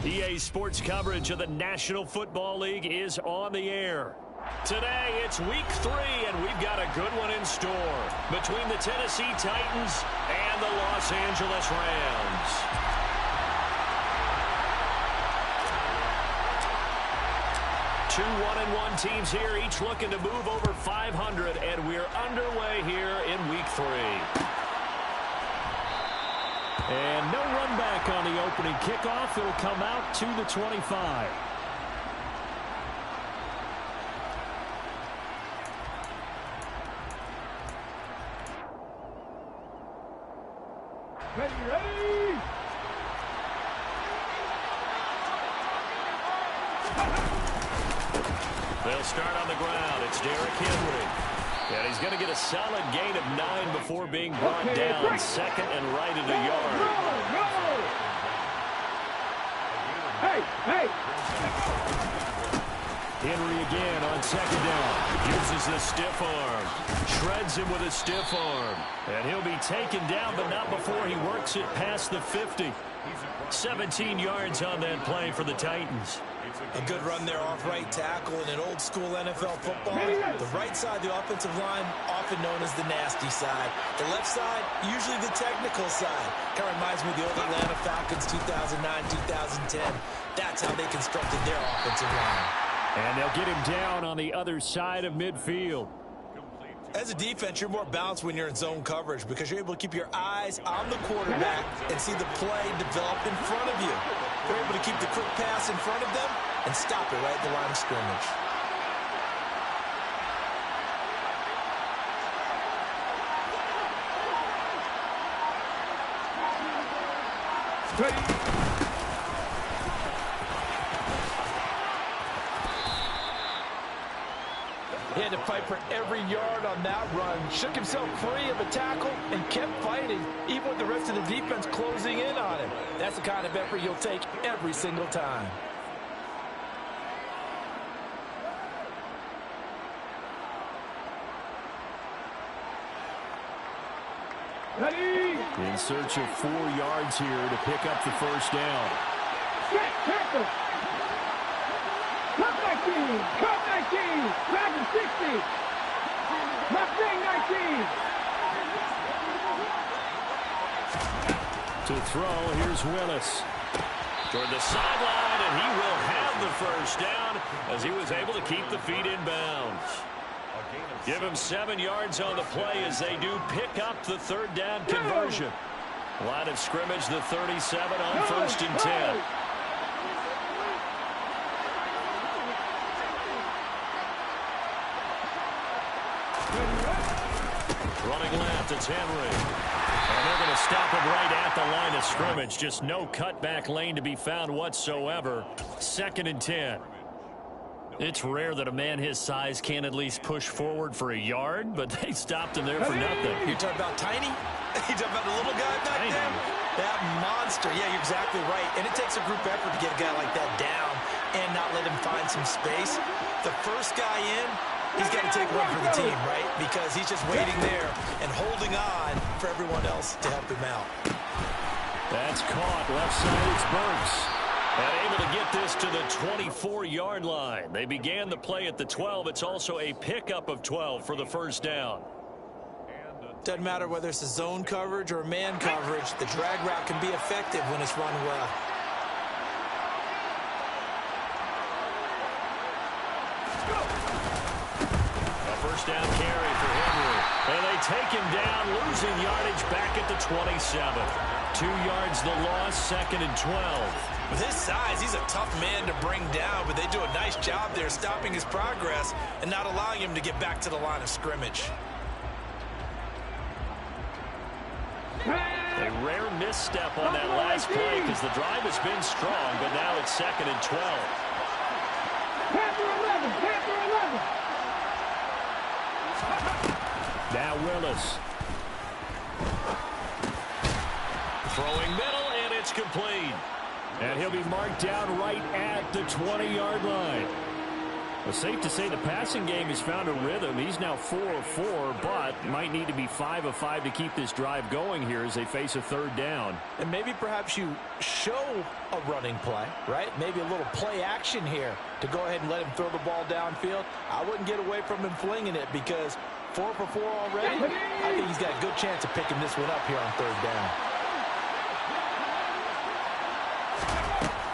EA Sports coverage of the National Football League is on the air. Today, it's week 3, and we've got a good one in store between the Tennessee Titans and the Los Angeles Rams. Two 1-1 teams here, each looking to move over 500, and we're underway here in week 3. And no run back on the opening kickoff. It'll come out to the 25. Ready! They'll start on the ground. It's Derrick Henry. And he's going to get a solid gain of 9 before being brought down. Second and right at a yard. Hey! Henry again on second down. Uses the stiff arm. Shreds him with a stiff arm. And he'll be taken down, but not before he works it past the 50. 17 yards on that play for the Titans. A good run there off right tackle in an old-school NFL football. The right side, the offensive line, often known as the nasty side. The left side, usually the technical side. Kind of reminds me of the old Atlanta Falcons 2009, 2010. That's how they constructed their offensive line. And they'll get him down on the other side of midfield. As a defense, you're more balanced when you're in zone coverage because you're able to keep your eyes on the quarterback and see the play develop in front of you. You're able to keep the quick pass in front of them and stop it right at the line of scrimmage. Ready! He had to fight for every yard on that run. Shook himself free of the tackle and kept fighting, even with the rest of the defense closing in on him. That's the kind of effort you'll take every single time. Ready! In search of 4 yards here to pick up the first down. Get tackle! Cut 19! Cut 19! Grab 60! Left wing 19! To throw, here's Willis. Toward the sideline, and he will have the first down as he was able to keep the feet in bounds. Give him 7 yards on the play as they do pick up the third down conversion. Line of scrimmage, the 37 on 1st and 10. Running left, it's Henry. And they're going to stop him right at the line of scrimmage. Just no cutback lane to be found whatsoever. 2nd and 10. It's rare that a man his size can at least push forward for a yard, but they stopped him there for nothing. You're talking about tiny? You're talking about the little guy back there? That monster. Yeah, you're exactly right. And it takes a group effort to get a guy like that down and not let him find some space. The first guy in, he's got to take one for the team, right? Because he's just waiting there and holding on for everyone else to help him out. That's caught. Left side, it's Burks. And able to get this to the 24-yard line. They began the play at the 12. It's also a pickup of 12 for the first down. Doesn't matter whether it's a zone coverage or man coverage. The drag route can be effective when it's run well. A first down carry for Henry. And they take him down, losing yardage back at the 27. 2 yards the loss, 2nd and 12. With his size, he's a tough man to bring down, but they do a nice job there stopping his progress and not allowing him to get back to the line of scrimmage. A rare misstep on that last play because the drive has been strong, but now it's 2nd and 12. Panther 11! Panther 11! Now Willis. Throwing middle, and it's complete. And he'll be marked down right at the 20-yard line. Well, safe to say the passing game has found a rhythm. He's now 4 of 4, but might need to be 5 of 5 to keep this drive going here as they face a third down. And maybe perhaps you show a running play, right? Maybe a little play action here to go ahead and let him throw the ball downfield. I wouldn't get away from him flinging it because 4 for 4 already. I think he's got a good chance of picking this one up here on third down.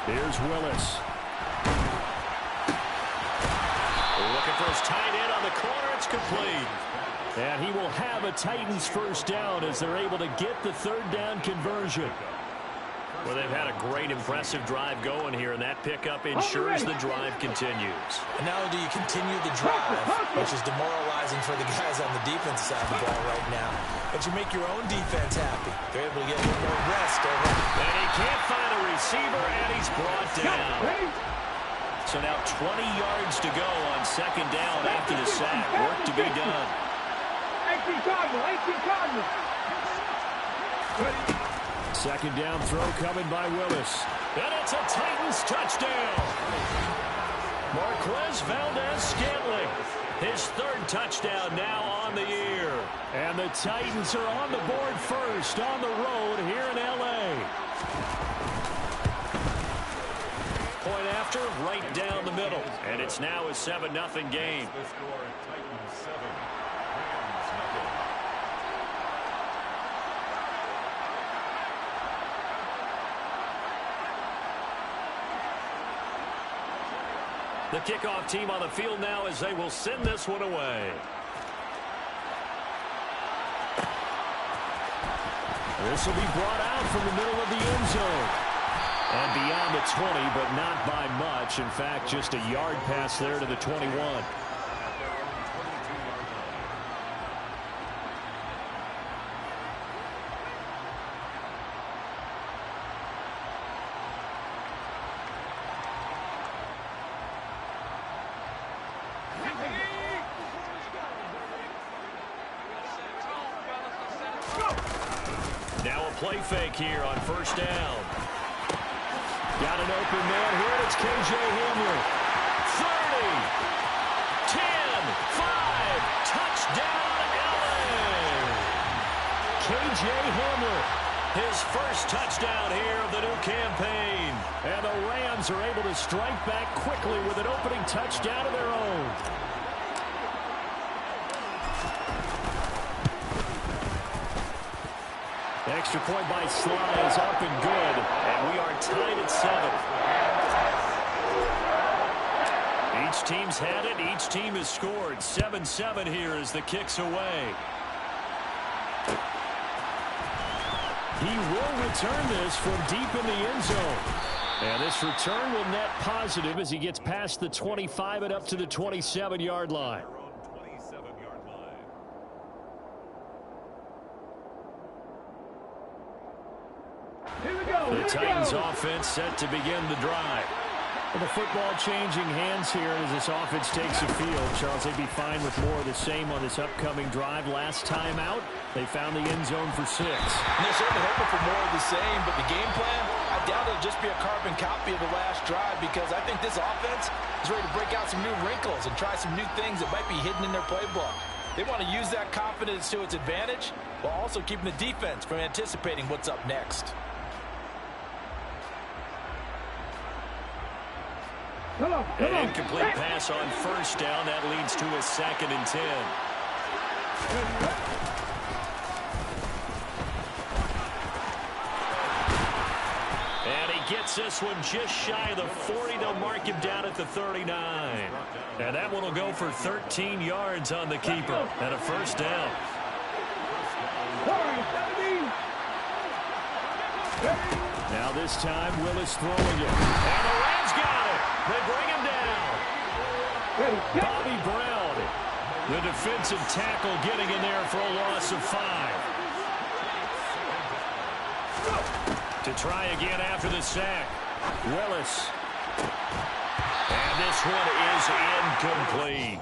Here's Willis. Looking for his tight end on the corner. It's complete. And he will have a Titans first down as they're able to get the third down conversion. Well, they've had a great, impressive drive going here, and that pickup ensures the drive continues. And not only do you continue the drive, which is demoralizing for the guys on the defensive side of the ball right now, but you make your own defense happy. They're able to get a little more rest over. And he can't find a receiver, and he's brought down. So now 20 yards to go on second down after the sack. Work to be done. 18 Cardinal. Second down throw coming by Willis. And it's a Titans touchdown. Marquez Valdez-Scantling. His third touchdown now on the year. And the Titans are on the board first on the road here in L.A. Point after, right down the middle. And it's now a 7-0 game. The kickoff team on the field now as they will send this one away. This will be brought out from the middle of the end zone. And beyond the 20, but not by much. In fact, just a yard pass there to the 21. Now a play fake here on first down. Got an open man here. It's K.J. Hamler. 30, 10, 5, touchdown L.A. K.J. Hamler, his first touchdown here of the new campaign. And the Rams are able to strike back quickly with an opening touchdown of their own. Extra point by Sly is up and good, and we are tied at 7. Each team's had it. Each team has scored. 7-7 here as the kick's away. He will return this from deep in the end zone. And this return will net positive as he gets past the 25 and up to the 27-yard line. The Titans offense set to begin the drive. Well, the football changing hands here as this offense takes the field. Charles, they'd be fine with more of the same on this upcoming drive. Last time out, they found the end zone for 6. And they're certainly hoping for more of the same, but the game plan, I doubt it'll just be a carbon copy of the last drive because I think this offense is ready to break out some new wrinkles and try some new things that might be hidden in their playbook. They want to use that confidence to its advantage while also keeping the defense from anticipating what's up next. An incomplete pass on first down. That leads to a 2nd and 10. And he gets this one just shy of the 40. They'll mark him down at the 39. And that one will go for 13 yards on the keeper and a first down. Now this time, Willis throwing it. And the Rams got it. They bring him down. Bobby Brown, the defensive tackle, getting in there for a loss of 5. To try again after the sack. Willis. And this one is incomplete.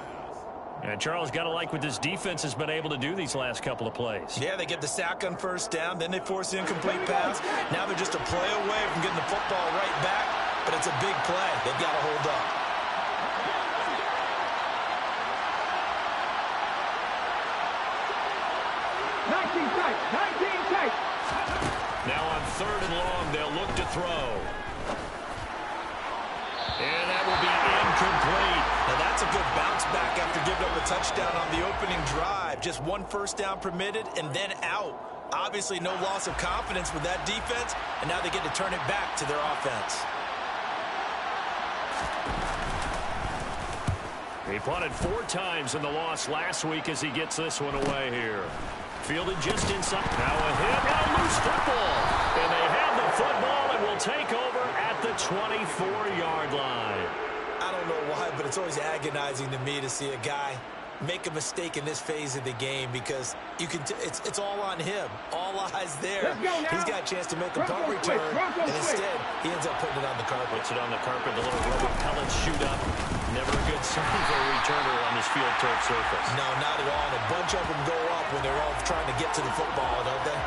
And Charles, got to like what this defense has been able to do these last couple of plays. Yeah, they get the sack on first down, then they force the incomplete pass. Now they're just a play away from getting the football right back, but it's a big play. They've got to hold up. tight. 19 tight. Now on 3rd and long, they'll look to throw. And that will be incomplete. Now that's a good bounce back after giving up a touchdown on the opening drive. Just 1 first down permitted and then out. Obviously no loss of confidence with that defense, and now they get to turn it back to their offense. He punted 4 times in the loss last week as he gets this one away here. Fielded just inside. Now a hit and a loose football. And they have the football and will take over at the 24-yard line. I don't know why, but it's always agonizing to me to see a guy make a mistake in this phase of the game because you can it's all on him. All eyes there. He's got a chance to make a punt return, and instead he ends up putting it on the carpet. Puts it on the carpet. The little rubber pellets shoot up. Never a good sign for a returner on this field turf surface. No, not at all. And a bunch of them go up when they're all trying to get to the football, don't they?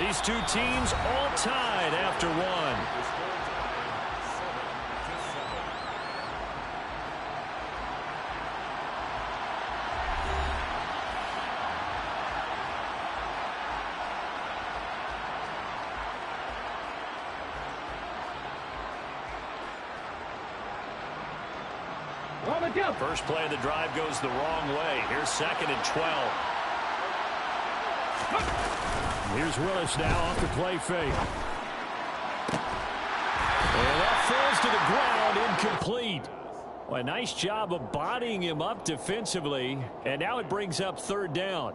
These two teams all tied after one. First play of the drive goes the wrong way. Here's 2nd and 12. Here's Willis now off the play fake. And that falls to the ground, incomplete. Well, a nice job of bodying him up defensively. And now it brings up 3rd down.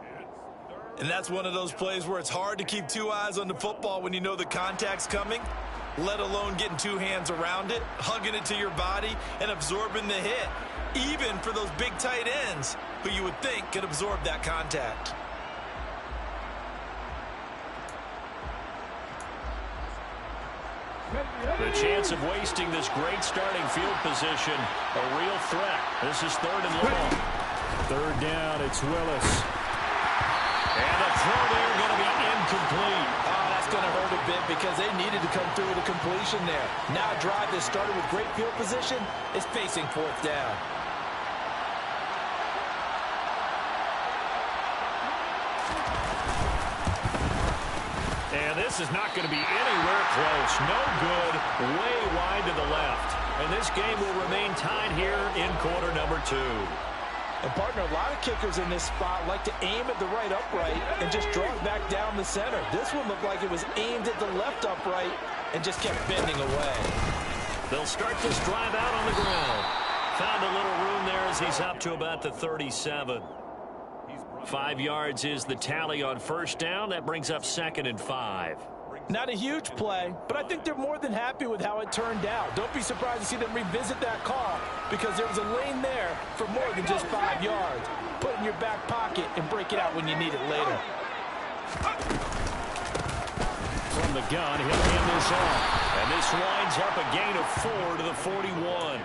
And that's one of those plays where it's hard to keep 2 eyes on the football when you know the contact's coming, let alone getting 2 hands around it, hugging it to your body, and absorbing the hit. Even for those big tight ends who you would think could absorb that contact. The chance of wasting this great starting field position, a real threat. This is 3rd and long. 3rd down, it's Willis. And the throw there going to be incomplete. Oh, that's going to hurt a bit because they needed to come through with a completion there. Now a drive that started with great field position is facing 4th down. And this is not going to be anywhere close. No good. Way wide to the left. And this game will remain tied here in quarter number 2. And, partner, a lot of kickers in this spot like to aim at the right upright and just draw it back down the center. This one looked like it was aimed at the left upright and just kept bending away. They'll start this drive out on the ground. Found a little room there as he's up to about the 37. 5 yards is the tally on 1st down. That brings up 2nd and 5. Not a huge play, but I think they're more than happy with how it turned out. Don't be surprised to see them revisit that call because there was a lane there for more than just 5 yards. Put it in your back pocket and break it out when you need it later. From the gun, he'll hand this off. And this winds up a gain of 4 to the 41.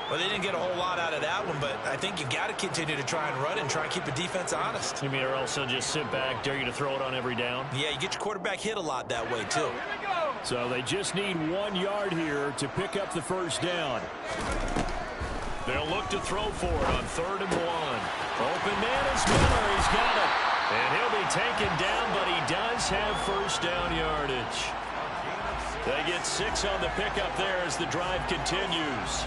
Well, they didn't get a whole lot out of that one, but I think you got to continue to try and run and try and keep the defense honest. You mean or else they'll just sit back, dare you to throw it on every down? Yeah, you get your quarterback hit a lot that way, too. So they just need 1 yard here to pick up the 1st down. They'll look to throw for it on 3rd and 1. Open man is Miller. He's got it. And he'll be taken down, but he does have 1st down yardage. They get 6 on the pickup there as the drive continues.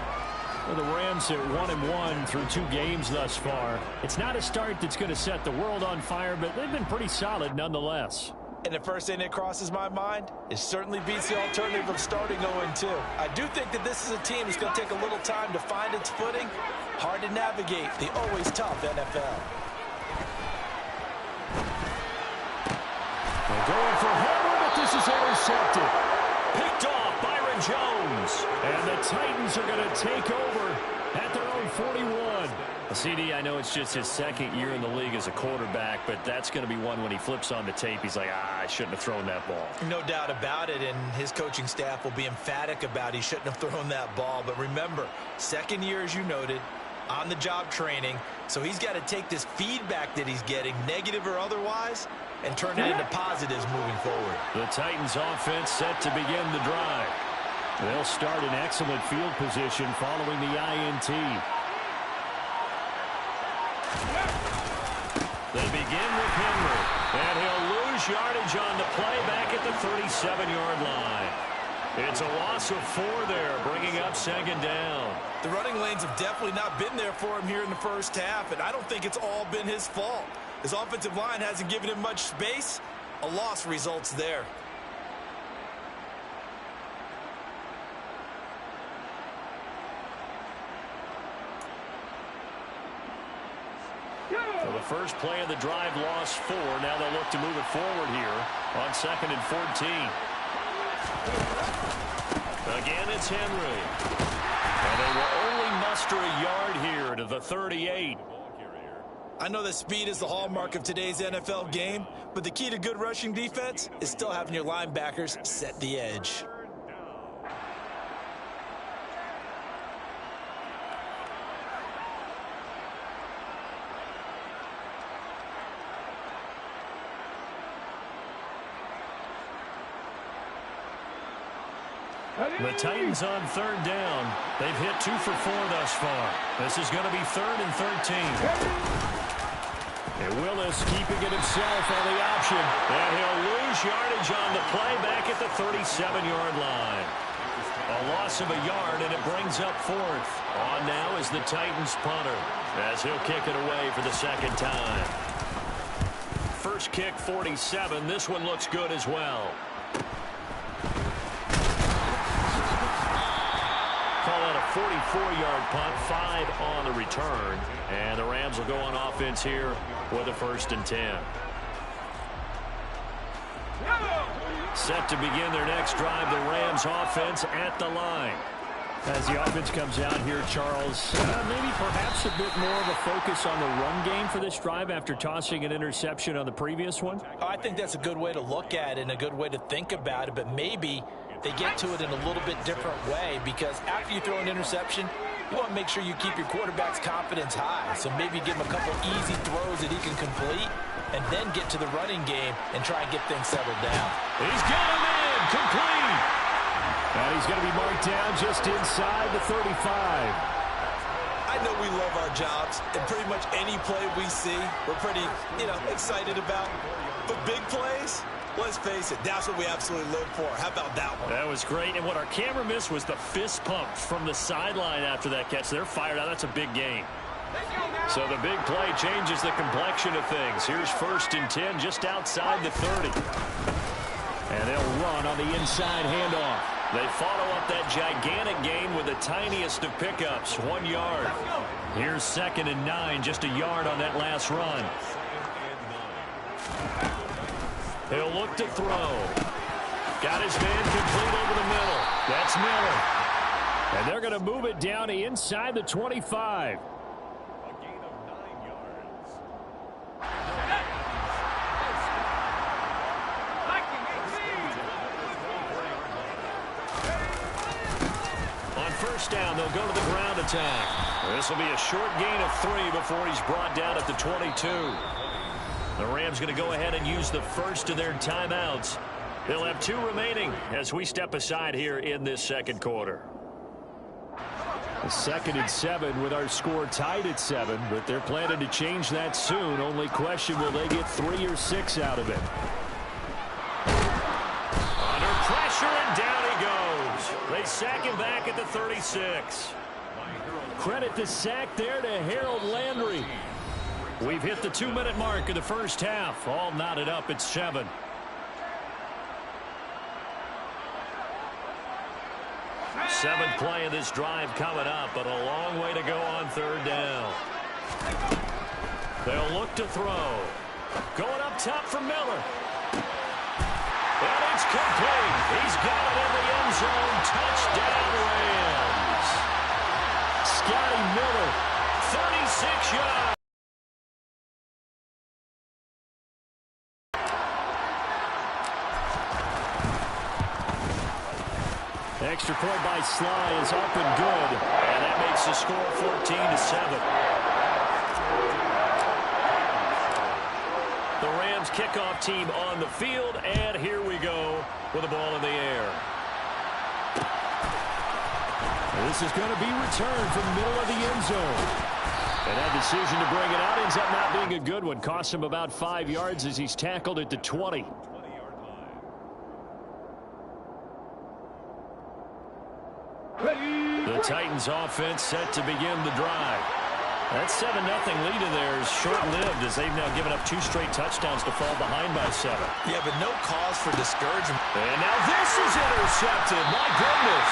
Well, the Rams are 1-1 through 2 games thus far. It's not a start that's going to set the world on fire, but they've been pretty solid nonetheless. And the first thing that crosses my mind, it certainly beats the alternative of starting 0-2. I do think that this is a team that's going to take a little time to find its footing. Hard to navigate the always tough NFL. They're going for Herbert, but this is intercepted. Picked off Byron Jones. And the Titans are going to take over at their own 41. CD, I know it's just his 2nd year in the league as a quarterback, but that's going to be one when he flips on the tape. He's like, I shouldn't have thrown that ball. No doubt about it, and his coaching staff will be emphatic about he shouldn't have thrown that ball. But remember, 2nd year, as you noted, on-the-job training, so he's got to take this feedback that he's getting, negative or otherwise, and turn it into positives moving forward. The Titans offense set to begin the drive. They'll start in excellent field position following the INT. They begin with Henry. yardage on the play back at the 37-yard line. It's a loss of 4 there, bringing up 2nd down. The running lanes have definitely not been there for him here in the first half, and I don't think it's all been his fault. His offensive line hasn't given him much space. A loss results there. For the first play of the drive, lost 4. Now they'll look to move it forward here on 2nd and 14. Again, it's Henry. And they will only muster a yard here to the 38. I know that speed is the hallmark of today's NFL game, but the key to good rushing defense is still having your linebackers set the edge. The Titans on 3rd down. They've hit 2 for 4 thus far. This is going to be 3rd and 13. And Willis keeping it himself on the option. And he'll lose yardage on the play back at the 37-yard line. A loss of a yard, and it brings up 4th. On now is the Titans punter, as he'll kick it away for the 2nd time. First kick, 47. This one looks good as well. Call that a 44-yard punt, 5 on the return. And the Rams will go on offense here with a 1st and 10. Set to begin their next drive, the Rams offense at the line. As the offense comes out here, Charles, maybe perhaps a bit more of a focus on the run game for this drive after tossing an interception on the previous one? I think that's a good way to look at it and a good way to think about it, but maybe they get to it in a little bit different way, because after you throw an interception, you want to make sure you keep your quarterback's confidence high. So maybe give him a couple easy throws that he can complete and then get to the running game and try and get things settled down. He's got him in, complete. And he's going to be marked down just inside the 35. I know we love our jobs, and pretty much any play we see, we're pretty, excited about. But big plays, let's face it, that's what we absolutely live for. How about that one? That was great, and what our camera missed was the fist pump from the sideline after that catch. They're fired out. That's a big game. So the big play changes the complexion of things. Here's 1st and 10 just outside the 30. And they'll run on the inside handoff. They follow up that gigantic gain with the tiniest of pickups, 1 yard. Here's 2nd and 9, just a yard on that last run. He'll look to throw. Got his man complete over the middle. That's Miller. And they're going to move it down to inside the 25. On 1st down, they'll go to the ground attack. This will be a short gain of 3 before he's brought down at the 22. The Rams going to go ahead and use the first of their timeouts. They'll have 2 remaining as we step aside here in this 2nd quarter. A 2nd and 7 with our score tied at 7, but they're planning to change that soon. Only question, will they get 3 or 6 out of it? Under pressure, and down he goes. They sack him back at the 36. Credit the sack there to Harold Landry. We've hit the 2-minute mark of the first half. All knotted up at 7. Seventh play of this drive coming up, but a long way to go on 3rd down. They'll look to throw. Going up top for Miller. And it's complete. He's got it in the end zone. Touchdown, Rams. Scotty Miller, 36 yards. extra point by Sly is up and good. And that makes the score 14-7. The Rams kickoff team on the field, and here we go with the ball in the air. This is going to be returned from the middle of the end zone. And that decision to bring it out ends up not being a good one. Costs him about 5 yards as he's tackled at the 20. The Titans offense set to begin the drive. That 7-0 lead of theirs short-lived as they've now given up 2 straight touchdowns to fall behind by 7. Yeah, but no cause for discouragement. And now this is intercepted. My goodness.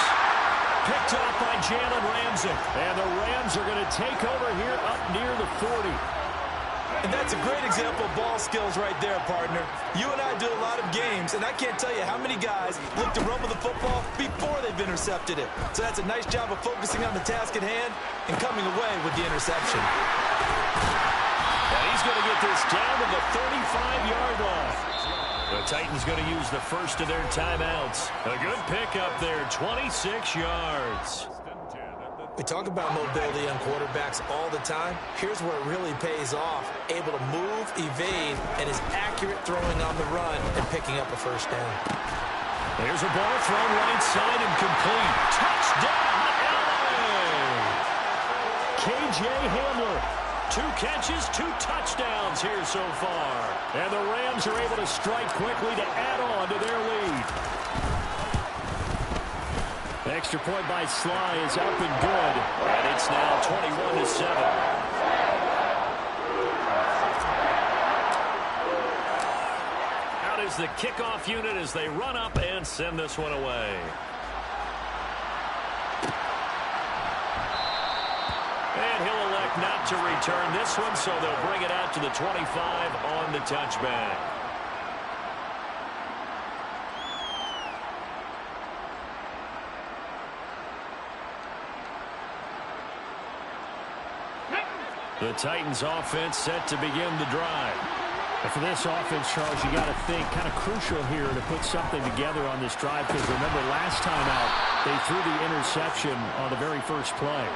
Picked off by Jalen Ramsey. And the Rams are going to take over here up near the 40. And that's a great example of ball skills right there, partner. You and I do a lot of games, and I can't tell you how many guys look to run with the football before they've intercepted it. So that's a nice job of focusing on the task at hand and coming away with the interception. And he's going to get this down to the 35-yard line. The Titans going to use the first of their timeouts. A good pickup there, 26 yards. We talk about mobility on quarterbacks all the time. Here's where it really pays off. Able to move, evade, and is accurate throwing on the run and picking up a first down. Here's a ball thrown right side and complete. Touchdown, LA! K.J. Hamler. 2 catches, 2 touchdowns here so far. And the Rams are able to strike quickly to add on to their lead. Extra point by Sly is up and good. And it's now 21-7. Out is the kickoff unit as they run up and send this one away. And he'll elect not to return this one, so they'll bring it out to the 25 on the touchback. The Titans offense set to begin the drive. And for this offense, Charles, you got to think kind of crucial here to put something together on this drive, because remember last time out they threw the interception on the very first play.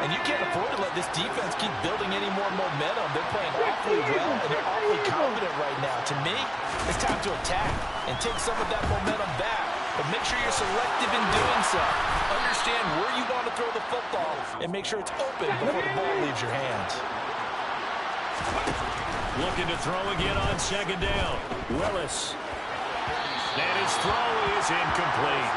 And you can't afford to let this defense keep building any more momentum. They're playing awfully well, and they're awfully confident right now. To me, it's time to attack and take some of that momentum back. But make sure you're selective in doing so. Understand where you want to throw the football and make sure it's open before the ball leaves your hands. Looking to throw again on second down. Willis. And his throw is incomplete.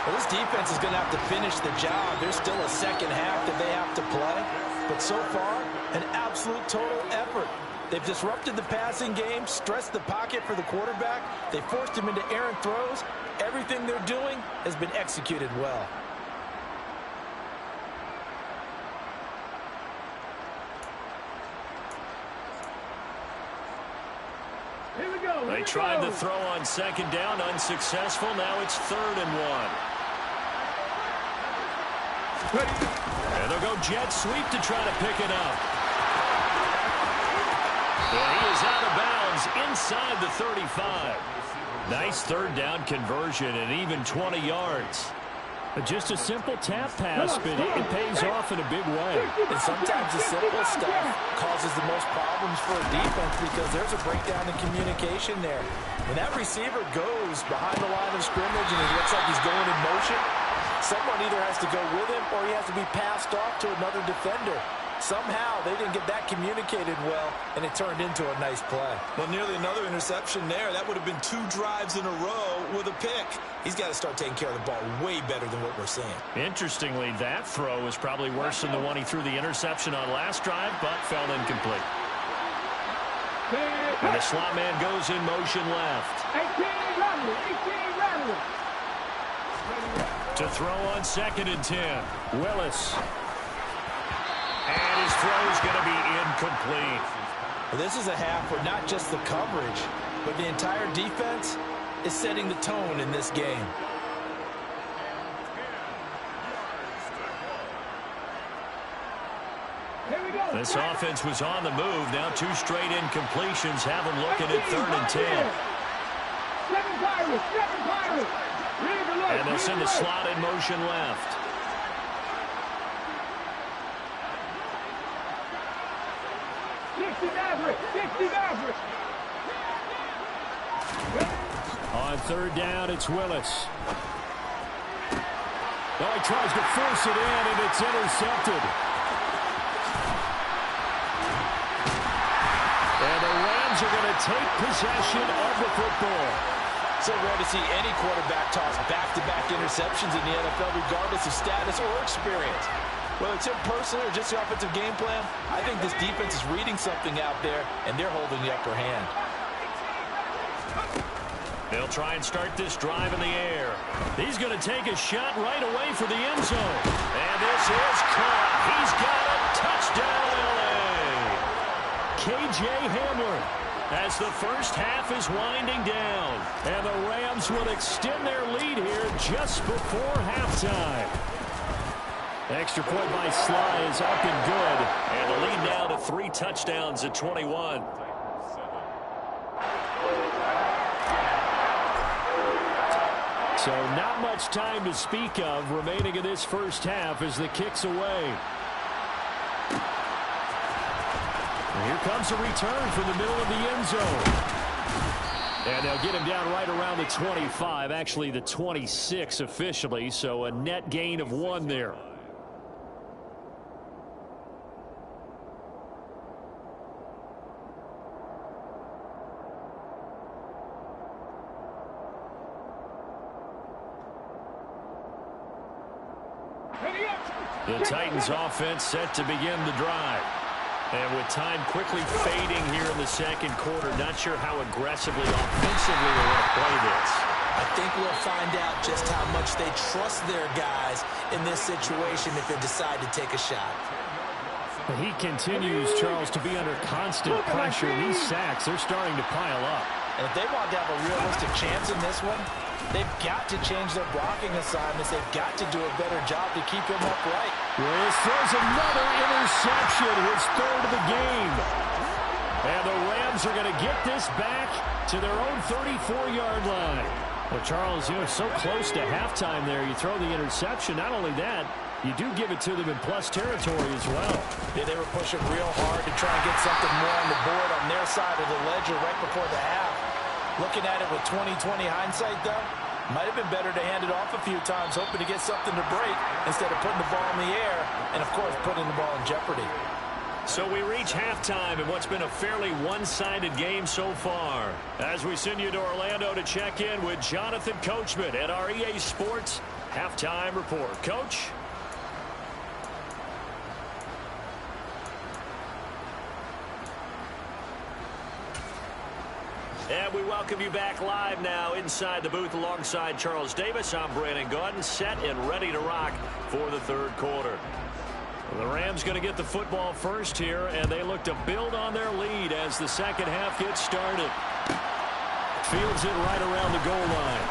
Well, this defense is going to have to finish the job. There's still a second half that they have to play. But so far, an absolute total effort. They've disrupted the passing game, stressed the pocket for the quarterback. They forced him into errant throws. Everything they're doing has been executed well. Here we go. They tried to throw on second down, unsuccessful. Now it's 3rd and 1. And they'll go jet sweep to try to pick it up. And he is out of bounds inside the 35. Nice 3rd down conversion and even 20 yards. Just a simple tap pass, but it pays off in a big way. And sometimes the simple stuff causes the most problems for a defense because there's a breakdown in communication there. When that receiver goes behind the line of scrimmage and it looks like he's going in motion, someone either has to go with him or he has to be passed off to another defender. Somehow they didn't get that communicated well, and it turned into a nice play. Well, nearly another interception there. That would have been 2 drives in a row with a pick. He's got to start taking care of the ball way better than what we're seeing. Interestingly, that throw was probably worse than the one he threw the interception on last drive, but fell incomplete. And the slot man goes in motion left. 18 rattle. To throw on 2nd and 10. Willis. And his throw is going to be incomplete. Well, this is a half where not just the coverage, but the entire defense is setting the tone in this game. Here we go. This offense was on the move. Now 2 straight incompletions have them looking at 3rd and 10. 7 Pirates. And they'll send the slot in motion left. On 3rd down, it's Willis. Oh, he tries to force it in, and it's intercepted. Rams are going to take possession of the football. So rare to see any quarterback toss back-to-back interceptions in the NFL, regardless of status or experience. Whether it's him personally or just the offensive game plan, I think this defense is reading something out there, and they're holding the upper hand. They'll try and start this drive in the air. He's going to take a shot right away for the end zone. And this is caught. He's got a touchdown, L.A. K.J. Hamler as the first half is winding down. And the Rams will extend their lead here just before halftime. Extra point by Sly is up and good. And the lead now to 3 touchdowns at 21. So not much time to speak of remaining in this first half as the kick's away. And here comes a return from the middle of the end zone. And they'll get him down right around the 25, actually the 26 officially, so a net gain of 1 there. The Titans offense set to begin the drive. And with time quickly fading here in the second quarter, not sure how aggressively offensively they want to play this. I think we'll find out just how much they trust their guys in this situation if they decide to take a shot. He continues, Charles, to be under constant pressure. These sacks, they're starting to pile up. And if they want to have a realistic chance in this one, they've got to change their blocking assignments. They've got to do a better job to keep him upright. Willis throws another interception, his 3rd of the game. And the Rams are going to get this back to their own 34-yard line. Well, Charles, you're so close to halftime there. You throw the interception. Not only that, you do give it to them in plus territory as well. Yeah, they were pushing real hard to try and get something more on the board on their side of the ledger right before the half. Looking at it with 20/20 hindsight, though, might have been better to hand it off a few times, hoping to get something to break instead of putting the ball in the air and, of course, putting the ball in jeopardy. So we reach halftime in what's been a fairly one-sided game so far. As we send you to Orlando to check in with Jonathan Coachman at our EA Sports Halftime Report. Coach? And we welcome you back live now inside the booth alongside Charles Davis. I'm Brandon Gaudin, set and ready to rock for the 3rd quarter. The Rams going to get the football first here, and they look to build on their lead as the second half gets started. Fields it right around the goal line.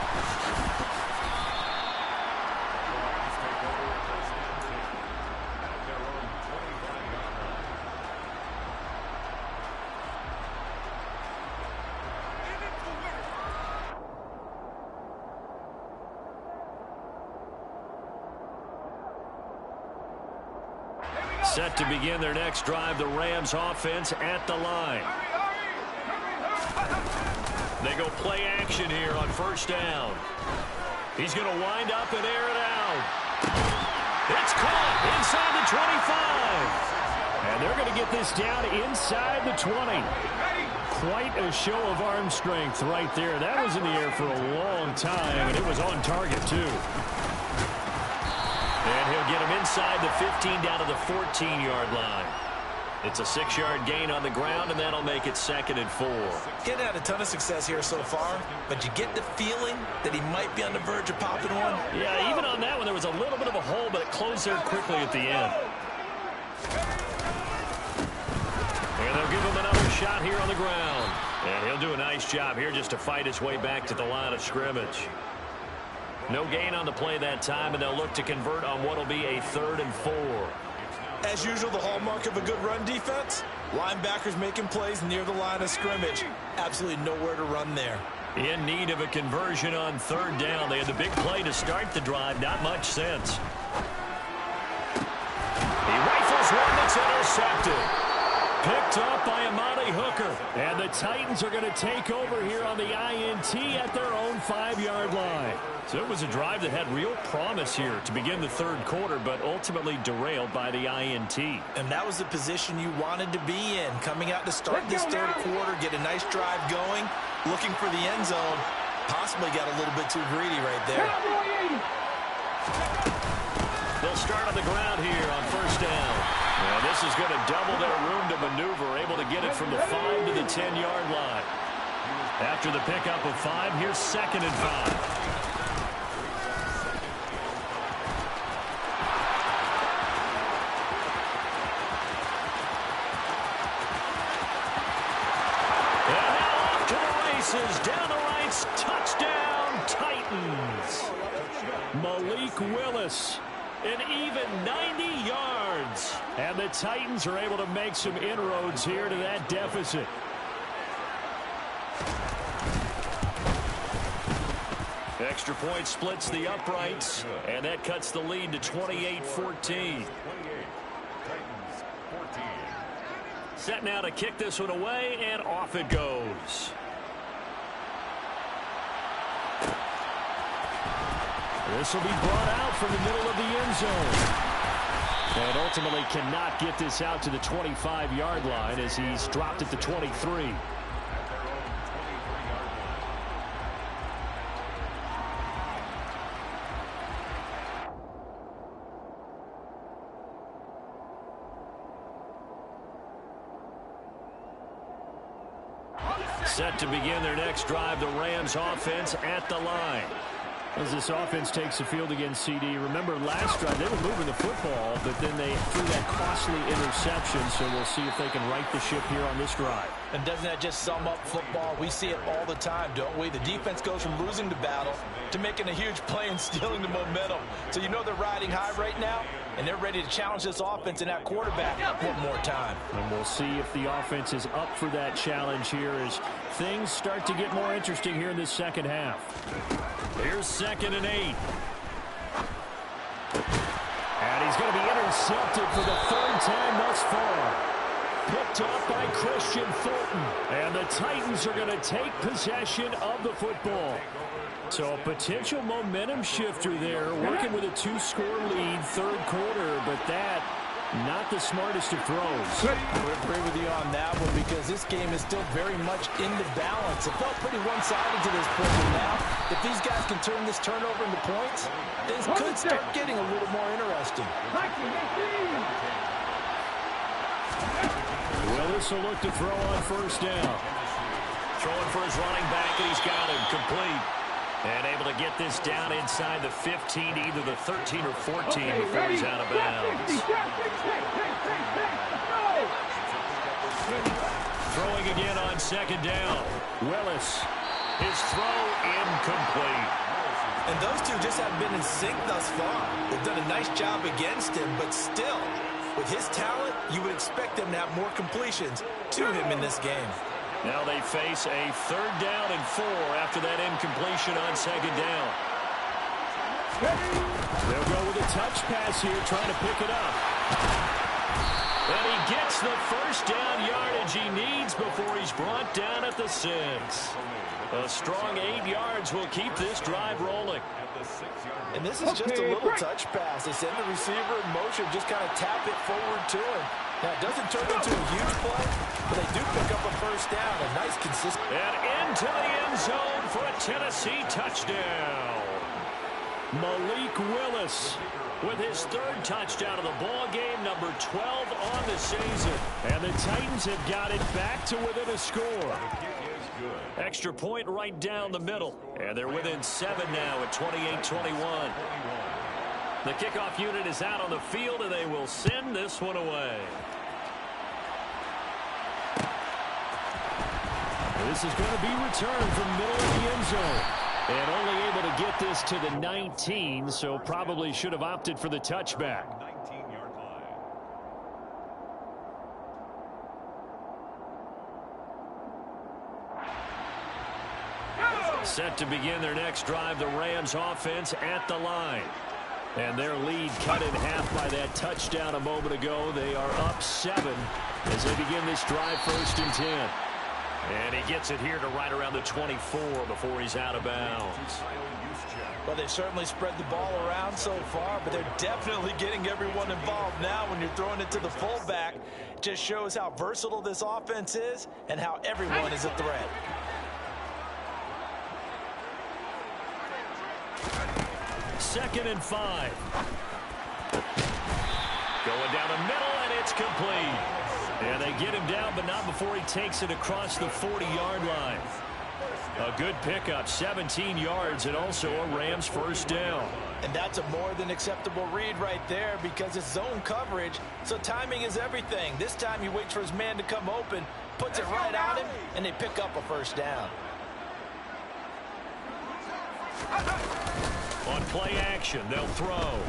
Set to begin their next drive, the Rams offense at the line. They go play action here on first down. He's going to wind up and air it out. It's caught inside the 25. And they're going to get this down inside the 20. Quite a show of arm strength right there. That was in the air for a long time, and it was on target, too. And he'll get him inside the 15 down to the 14-yard line. It's a 6-yard gain on the ground, and that'll make it 2nd and 4. Getting had a ton of success here so far, but you get the feeling that he might be on the verge of popping one. Yeah, even on that one, there was a little bit of a hole, but it closed there quickly at the end. And they'll give him another shot here on the ground. And he'll do a nice job here just to fight his way back to the line of scrimmage. No gain on the play that time, and they'll look to convert on what will be a 3rd and 4. As usual, the hallmark of a good run defense, linebackers making plays near the line of scrimmage. Absolutely nowhere to run there. In need of a conversion on 3rd down. They had the big play to start the drive. Not much sense. He rifles one that's intercepted. Picked up by Amani Hooker. And the Titans are going to take over here on the INT at their own 5-yard line. So it was a drive that had real promise here to begin the third quarter, but ultimately derailed by the INT. And that was the position you wanted to be in. Coming out to start this third quarter, get a nice drive going, looking for the end zone. Possibly got a little bit too greedy right there. They'll start on the ground here on first down. Now this is going to double their room to maneuver, able to get it from the 5 to the 10-yard line. After the pickup of 5, here's 2nd and 5. Down the right, touchdown, Titans. Malik Willis, an even 90 yards. And the Titans are able to make some inroads here to that deficit. Extra point splits the uprights, and that cuts the lead to 28-14. Set now to kick this one away, and off it goes. This will be brought out from the middle of the end zone. And ultimately cannot get this out to the 25-yard line as he's dropped at the 23. Set to begin their next drive, the Rams offense at the line. As this offense takes the field against CD, remember last drive they were moving the football, but then they threw that costly interception, so we'll see if they can right the ship here on this drive. And doesn't that just sum up football? We see it all the time, don't we? The defense goes from losing the battle to making a huge play and stealing the momentum. So you know they're riding high right now, and they're ready to challenge this offense and that quarterback one more time. And we'll see if the offense is up for that challenge here as things start to get more interesting here in this second half. Here's 2nd and 8. And he's going to be intercepted for the 3rd time thus far. Picked up by Christian Fulton. And the Titans are going to take possession of the football. So a potential momentum shifter there, working with a 2-score lead, third quarter, but that not the smartest of throws. I would agree with you on that one because this game is still very much in the balance. It felt pretty one-sided to this point, but now if these guys can turn this turnover into points, things could start getting a little more interesting. Willis will look to throw on first down. Throwing for his running back, and he's got him complete. And able to get this down inside the 15 to either the 13 or 14 before he's out of bounds. Throwing again on 2nd down. Willis, his throw incomplete. And those two just haven't been in sync thus far. They've done a nice job against him, but still, with his talent, you would expect them to have more completions to him in this game. Now they face a 3rd down and 4 after that incompletion on 2nd down. They'll go with a touch pass here, trying to pick it up. And he gets the first down yardage he needs before he's brought down at the 6. A strong 8 yards will keep this drive rolling. And this is just a little touch pass. They send the receiver in motion, just kind of tap it forward to him. Now, it doesn't turn into a huge play, but they do pick up a first down. A nice, consistent. And into the end zone for a Tennessee touchdown. Malik Willis with his 3rd touchdown of the ball game, number 12 on the season. And the Titans have got it back to within a score. Extra point right down the middle. And they're within 7 now at 28-21. The kickoff unit is out on the field, and they will send this one away. This is going to be returned from the middle of the end zone. And only able to get this to the 19, so probably should have opted for the touchback. Set to begin their next drive, the Rams offense at the line. And their lead cut in half by that touchdown a moment ago. They are up 7 as they begin this drive, 1st and 10. And he gets it here to right around the 24 before he's out of bounds. Well, they've certainly spread the ball around so far, but they're definitely getting everyone involved now when you're throwing it to the fullback. It just shows how versatile this offense is and how everyone is a threat. Second and 5. Going down the middle, and it's complete. And they get him down, but not before he takes it across the 40-yard line. A good pickup, 17 yards, and also a Rams 1st down. And that's a more than acceptable read right there because it's zone coverage, so timing is everything. This time he waits for his man to come open, puts it right on him, and they pick up a 1st down. On play action, they'll throw.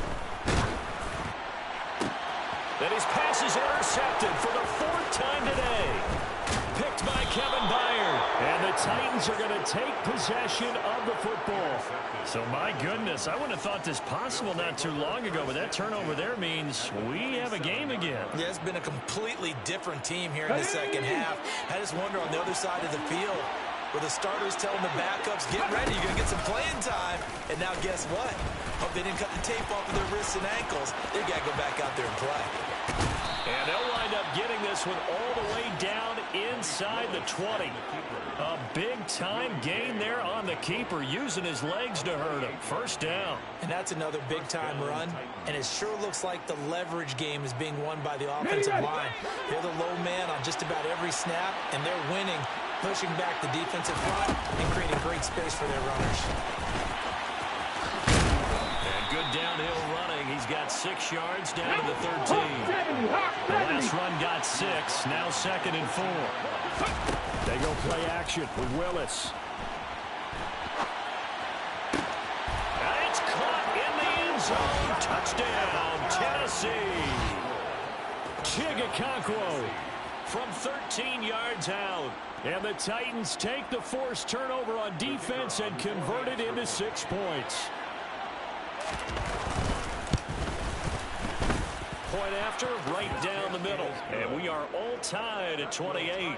Then his pass is intercepted for the 4th time today. Picked by Kevin Byard. And the Titans are going to take possession of the football. So, my goodness, I wouldn't have thought this possible not too long ago, but that turnover there means we have a game again. Yeah, it's been a completely different team here in the second half. I just wonder on the other side of the field, where the starters telling the backups, get ready, you're going to get some playing time. And now guess what? Hope they didn't cut the tape off of their wrists and ankles. They got to go back out there and play. And they'll wind up getting this one all the way down inside the 20. A big-time gain there on the keeper, using his legs to hurt him. 1st down. And that's another big-time run. And it sure looks like the leverage game is being won by the offensive line. They're the low man on just about every snap, and they're winning, pushing back the defensive front and creating great space for their runners. And good downhill running. He's got 6 yards down to the 13. The last run got 6. Now 2nd and 4. They go play action with Willis. And it's caught in the end zone. Touchdown, Tennessee. Chigakonkwo from 13 yards out. And the Titans take the forced turnover on defense and convert it into 6 points. Point after, right down the middle. And we are all tied at 28.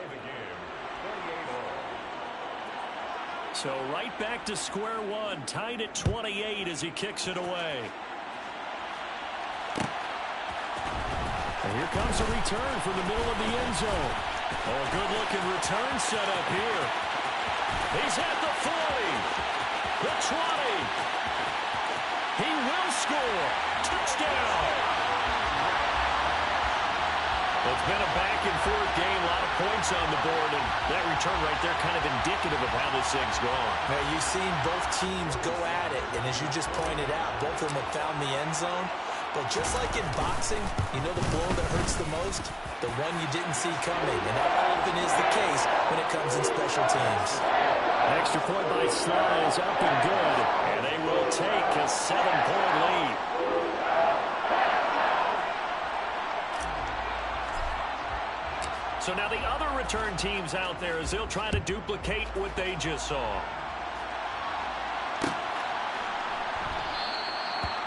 So right back to square one, tied at 28 as he kicks it away. And here comes a return from the middle of the end zone. Oh, a good-looking return set up here. He's at the 40, the 20. He will score. Touchdown. It's been a back-and-forth game, a lot of points on the board, and that return right there kind of indicative of how this thing's gone. Now, you've seen both teams go at it, and as you just pointed out, both of them have found the end zone. But just like in boxing, you know the blow that hurts the most? The one you didn't see coming, and that often is the case when it comes in special teams. Extra point by Sly is up and good, and they will take a 7-point lead. So now the other return teams out there as they'll try to duplicate what they just saw.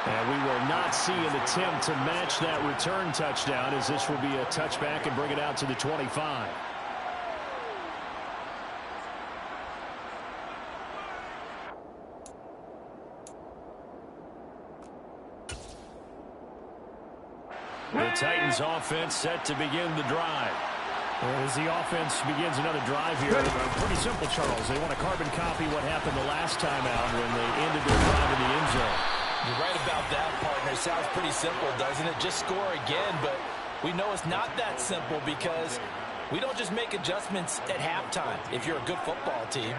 And we will not see an attempt to match that return touchdown, as this will be a touchback and bring it out to the 25. The Titans offense set to begin the drive. As the offense begins another drive here, pretty simple, Charles. They want to carbon copy what happened the last time out when they ended their drive in the end zone. You're right about that, partner. Sounds pretty simple, doesn't it? Just score again, but we know it's not that simple because we don't just make adjustments at halftime. If you're a good football team,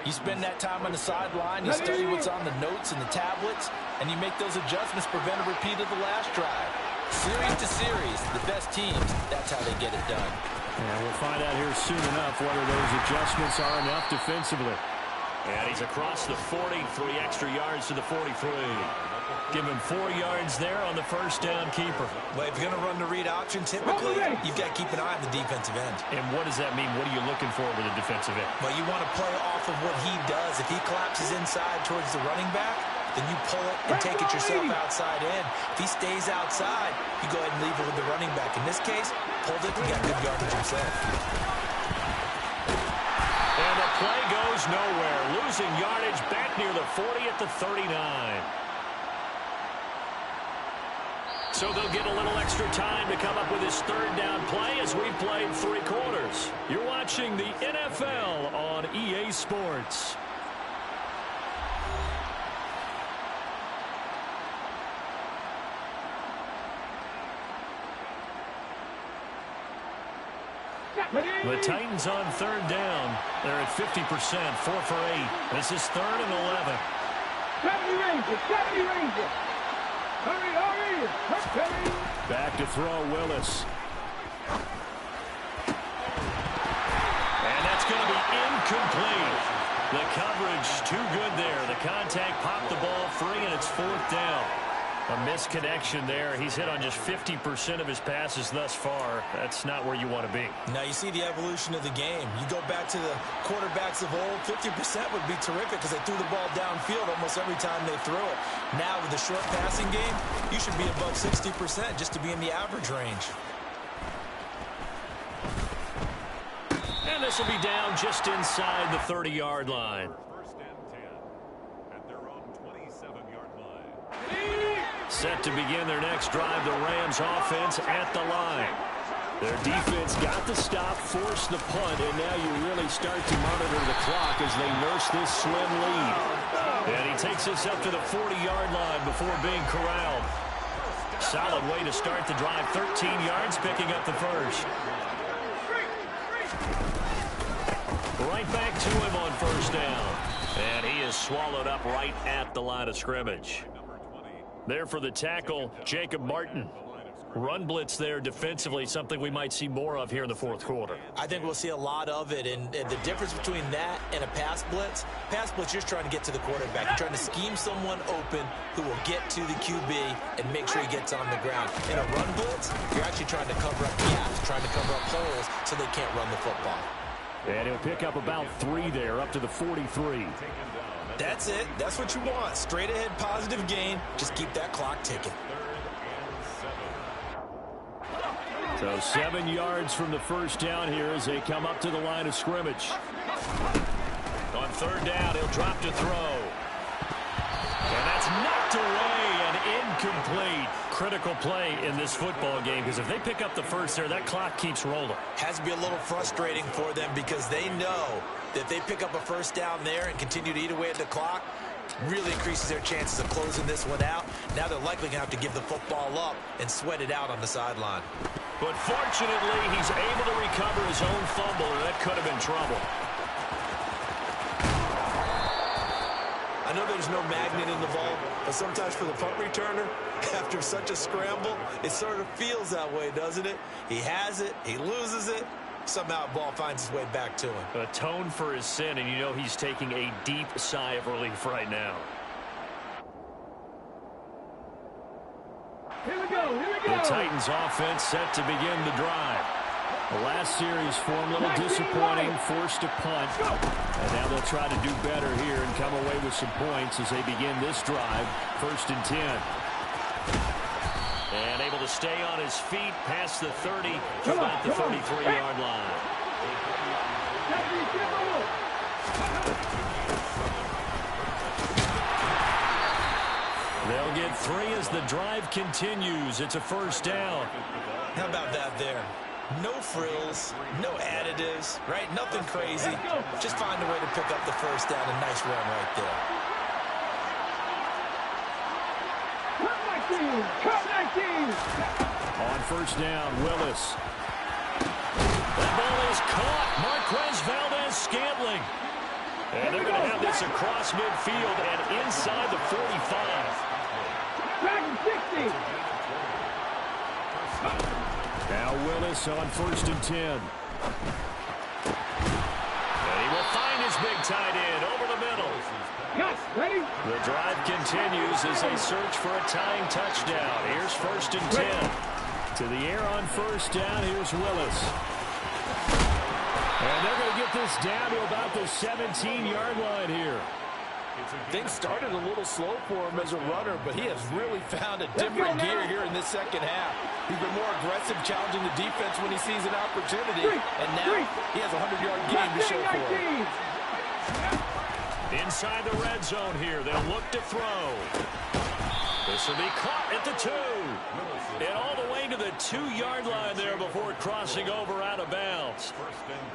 you spend that time on the sideline, you study what's on the notes and the tablets, and you make those adjustments, prevent a repeat of the last drive. Series to series, the best teams, that's how they get it done. And we'll find out here soon enough whether those adjustments are enough defensively. And he's across the 40, 3 extra yards to the 43. Give him 4 yards there on the first down keeper. Well, if you're going to run the read option, typically, you've got to keep an eye on the defensive end. And what does that mean? What are you looking for with a defensive end? Well, you want to play off of what he does. If he collapses inside towards the running back, then you pull it and take it yourself outside in. If he stays outside, you go ahead and leave it with the running back. In this case, pulled it and got good yardage himself. And the play goes nowhere. Losing yardage back near the 40 at the 39. So they'll get a little extra time to come up with his third down play as we've played 3 quarters. You're watching the NFL on EA Sports. The Titans on third down. They're at 50%, 4 for 8. This is 3rd and 11. 70 Rangers, 70 Rangers. Hurry, hurry, hurry. Back to throw, Willis. And that's going to be incomplete. The coverage too good there. The contact popped the ball free, and it's 4th down. A misconnection there. He's hit on just 50% of his passes thus far. That's not where you want to be. Now you see the evolution of the game. You go back to the quarterbacks of old, 50% would be terrific because they threw the ball downfield almost every time they threw it. Now with the short passing game, you should be above 60% just to be in the average range. And this will be down just inside the 30-yard line. Set to begin their next drive, the Rams offense at the line. Their defense got the stop, forced the punt, and now you really start to monitor the clock as they nurse this slim lead. And he takes us up to the 40-yard line before being corralled. Solid way to start the drive, 13 yards, picking up the first. Right back to him on first down. And he is swallowed up right at the line of scrimmage. There for the tackle, Jacob Martin. Run blitz there defensively, something we might see more of here in the 4th quarter. I think we'll see a lot of it, and the difference between that and a pass blitz, you're just trying to get to the quarterback. You're trying to scheme someone open who will get to the QB and make sure he gets on the ground. In a run blitz, you're actually trying to cover up gaps, trying to cover up holes so they can't run the football. And he'll pick up about 3 there, up to the 43. That's it. That's what you want. Straight ahead, positive gain. Just keep that clock ticking. So 7 yards from the first down here as they come up to the line of scrimmage. On third down, he'll drop to throw. And that's knocked away and incomplete. Critical play in this football game because if they pick up the first there, that clock keeps rolling. Has to be a little frustrating for them because they know that if they pick up a first down there and continue to eat away at the clock, really increases their chances of closing this one out. Now they're likely going to have to give the football up and sweat it out on the sideline. But fortunately, he's able to recover his own fumble, and that could have been trouble. I know there's no magnet in the ball, but sometimes for the punt returner, after such a scramble, it sort of feels that way, doesn't it? He has it, he loses it, somehow the ball finds its way back to him. Atone for his sin, and you know he's taking a deep sigh of relief right now. Here we go, here we go. The Titans offense set to begin the drive. The last series form a little disappointing, forced to punt. And now they'll try to do better here and come away with some points as they begin this drive, 1st and 10. And able to stay on his feet past the 30 to about the 33-yard line. They'll get 3 as the drive continues. It's a first down. How about that there? No frills, no additives, right? Nothing crazy. Just find a way to pick up the first down. A nice run right there. On first down, Willis. That ball is caught. Marquez Valdez-Scantling. And they're going to have this across midfield and inside the 45. Dragon 60. Now Willis on 1st and 10. And he will find his big tight end over the middle. Cut, ready? The drive continues as they search for a tying touchdown. Here's 1st and 10. To the air on first down, here's Willis. And they're going to get this down to about the 17-yard line here. Things started a little slow for him as a runner, but he has really found a different gear here in this second half. He's been more aggressive, challenging the defense when he sees an opportunity, and now he has a 100-yard game to show for it. Inside the red zone here, they'll look to throw. This will be caught at the 2. And all the way to the 2-yard line there before crossing over out of bounds.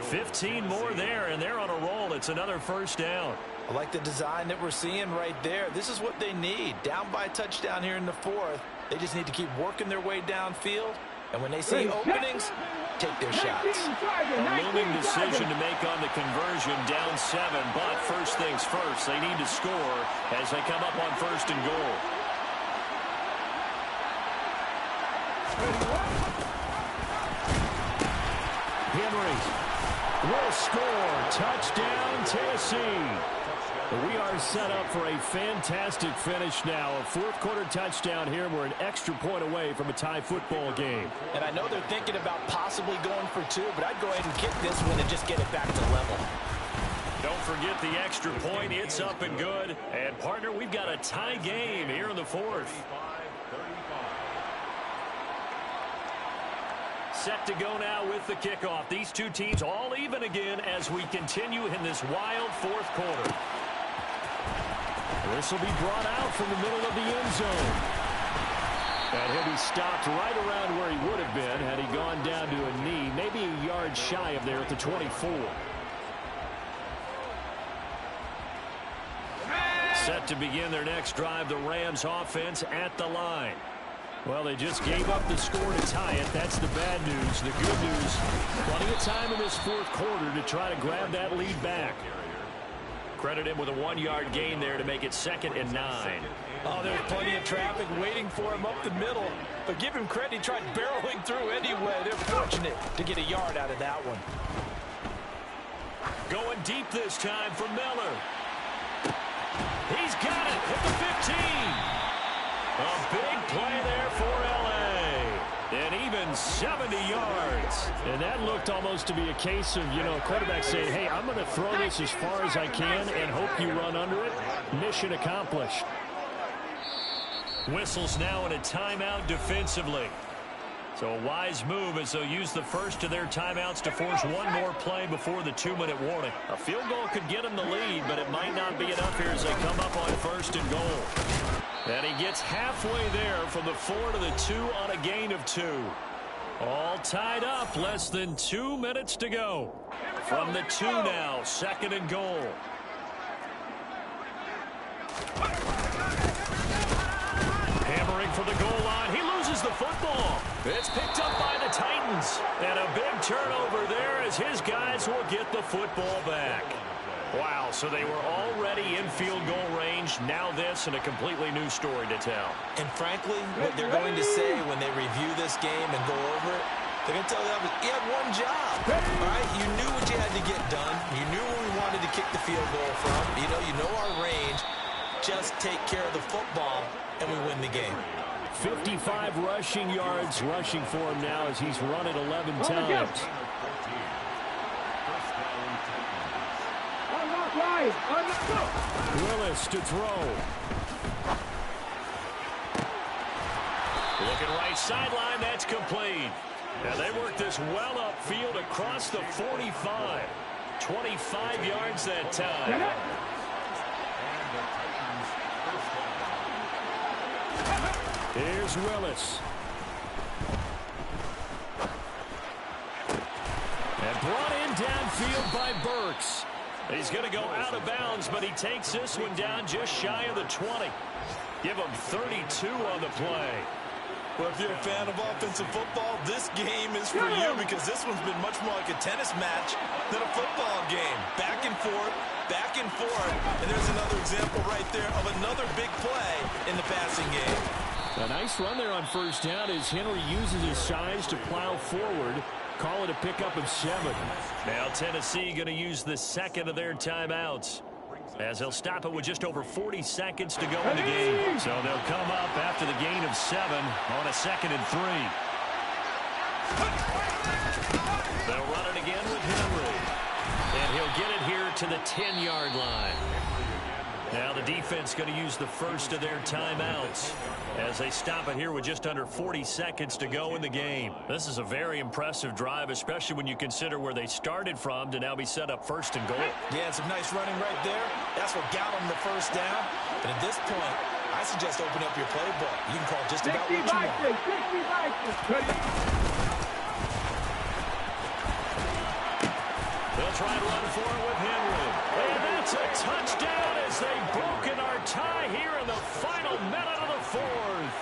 15 more there, and they're on a roll. It's another first down. I like the design that we're seeing right there. This is what they need. Down by a touchdown here in the 4th. They just need to keep working their way downfield. And when they see openings, take their shots. A looming decision to make on the conversion, down 7. But first things first, they need to score as they come up on 1st and goal. Henry will score. Touchdown, Tennessee. We are set up for a fantastic finish now. A 4th-quarter touchdown here. We're an extra point away from a tie football game. And I know they're thinking about possibly going for 2, but I'd go ahead and kick this one and just get it back to level. Don't forget the extra point. It's up and good. And, partner, we've got a tie game here in the 4th. Set to go now with the kickoff. These two teams all even again as we continue in this wild 4th quarter. This will be brought out from the middle of the end zone. And he'll be stopped right around where he would have been had he gone down to a knee, maybe a yard shy of there at the 24. Set to begin their next drive, the Rams offense at the line. Well, they just gave up the score to tie it. That's the bad news. The good news, plenty of time in this 4th quarter to try to grab that lead back. Credit him with a 1-yard gain there to make it 2nd and 9. Oh, there's plenty of traffic waiting for him up the middle. But give him credit, he tried barreling through anyway. They're fortunate to get a yard out of that one. Going deep this time for Miller. He's got it at the 15. A big play there for L.A. And even 70 yards. And that looked almost to be a case of, a quarterback saying, hey, I'm going to throw this as far as I can and hope you run under it. Mission accomplished. Whistles now in a timeout defensively. So a wise move as they'll use the first of their timeouts to force one more play before the 2-minute warning. A field goal could get them the lead, but it might not be enough here as they come up on 1st and goal. And he gets halfway there from the 4 to the 2 on a gain of 2. All tied up, less than 2 minutes to go. From the 2 now, 2nd and goal. Hammering for the goal line. He loses the football. It's picked up by the Titans. And a big turnover there as his guys will get the football back. Wow, so they were already in field goal range. Now this and a completely new story to tell. And frankly, what they're going to say when they review this game and go over it, they're going to tell you, you had one job. All right, you knew what you had to get done. You knew where we wanted to kick the field goal from. You know our range. Just take care of the football, and we win the game. 55 rushing yards rushing for him now as he's run it 11 times. Willis to throw. Looking right sideline, that's complete. Now they work this well upfield across the 45. 25 yards that time. Here's Willis. And brought in downfield by Burks. He's going to go out of bounds, but he takes this one down just shy of the 20. Give him 32 on the play. Well, if you're a fan of offensive football, this game is for you because this one's been much more like a tennis match than a football game. Back and forth, back and forth. And there's another example right there of another big play in the passing game. A nice run there on 1st down as Henry uses his size to plow forward. Call it a pickup of 7. Now Tennessee going to use the 2nd of their timeouts as they'll stop it with just over 40 seconds to go in the game. So they'll come up after the gain of 7 on a 2nd and 3. They'll run it again with Henry. And he'll get it here to the 10-yard line. Now the defense going to use the first of their timeouts as they stop it here with just under 40 seconds to go in the game. This is a very impressive drive, especially when you consider where they started from to now be set up first and goal. Yeah, some nice running right there. That's what got them the first down. But at this point, I suggest open up your playbook. You can call just about what you want. They'll try and run for it with Henry. And that's a touchdown as they've broken our tie here in the final minute of the fourth.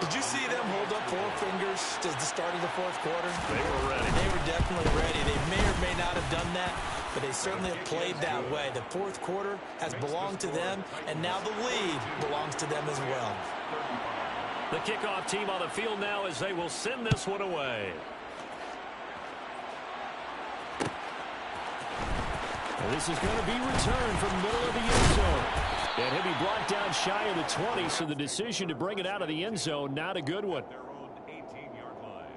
Did you see them hold up 4 fingers to the start of the fourth quarter? They were ready. They were definitely ready. They may or may not have done that, but they certainly have played that way. The fourth quarter has belonged to them, and now the lead belongs to them as well. The kickoff team on the field now as they will send this one away. Well, this is going to be returned from the middle of the end zone. And he'll be brought down shy of the 20, so the decision to bring it out of the end zone, not a good one. Their own 18-yard line.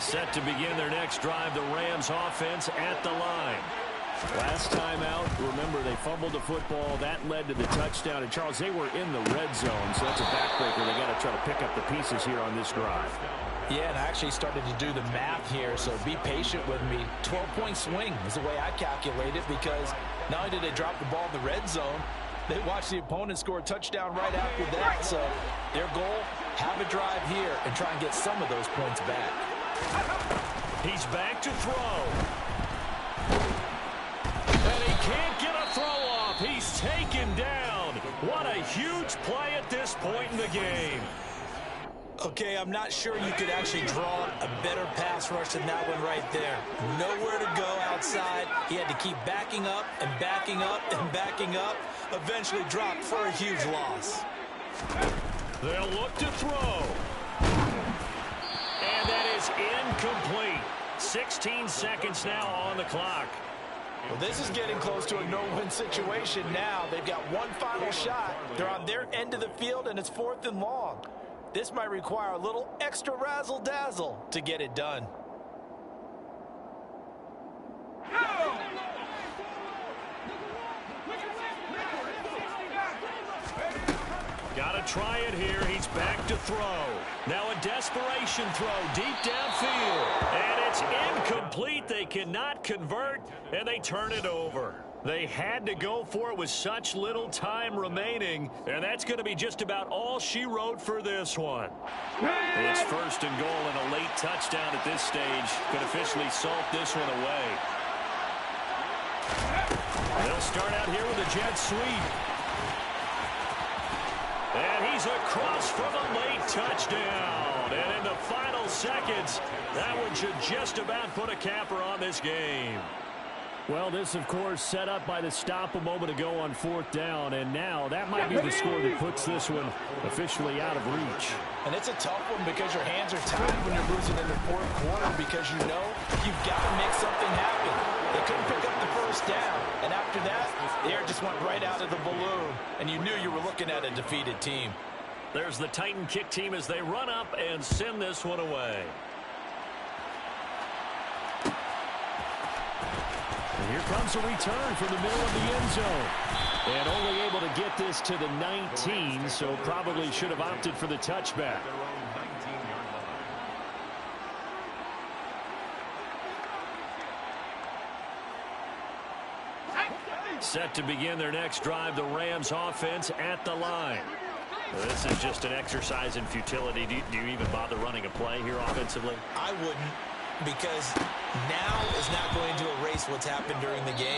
Set to begin their next drive, the Rams offense at the line. Last time out, remember, they fumbled the football. That led to the touchdown. And, Charles, they were in the red zone, so that's a backbreaker. They got to try to pick up the pieces here on this drive. Yeah, and I actually started to do the math here, so be patient with me. 12-point swing is the way I calculate it, because not only did they drop the ball in the red zone, they watched the opponent score a touchdown right after that. So their goal, have a drive here and try and get some of those points back. He's back to throw. And he can't get a throw off. He's taken down. What a huge play at this point in the game. Okay, I'm not sure you could actually draw a better pass rush than that one right there. Nowhere to go outside. He had to keep backing up and backing up and backing up. Eventually dropped for a huge loss. They'll look to throw. And that is incomplete. 16 seconds now on the clock. Well, this is getting close to a no-win situation now. They've got one final shot. They're on their end of the field, and it's 4th and long. This might require a little extra razzle-dazzle to get it done. Got to try it here. He's back to throw. Now a desperation throw deep downfield. And it's incomplete. They cannot convert, and they turn it over. They had to go for it with such little time remaining, and that's going to be just about all she wrote for this one. It's 1st and goal, and a late touchdown at this stage could officially salt this one away. They'll start out here with a jet sweep. And he's across for the late touchdown. And in the final seconds, that one should just about put a capper on this game. Well, this, of course, set up by the stop a moment ago on 4th down, and now that might be the score that puts this one officially out of reach. And it's a tough one because your hands are tied when you're losing in the 4th quarter, because you know you've got to make something happen. They couldn't pick up the first down, and after that, the air just went right out of the balloon, and you knew you were looking at a defeated team. There's the Titan kick team as they run up and send this one away. And here comes a return from the middle of the end zone. And only able to get this to the 19, so probably should have opted for the touchback. Set to begin their next drive, the Rams offense at the line. This is just an exercise in futility. Do you even bother running a play here offensively? I wouldn't, because now is not going to erase what's happened during the game.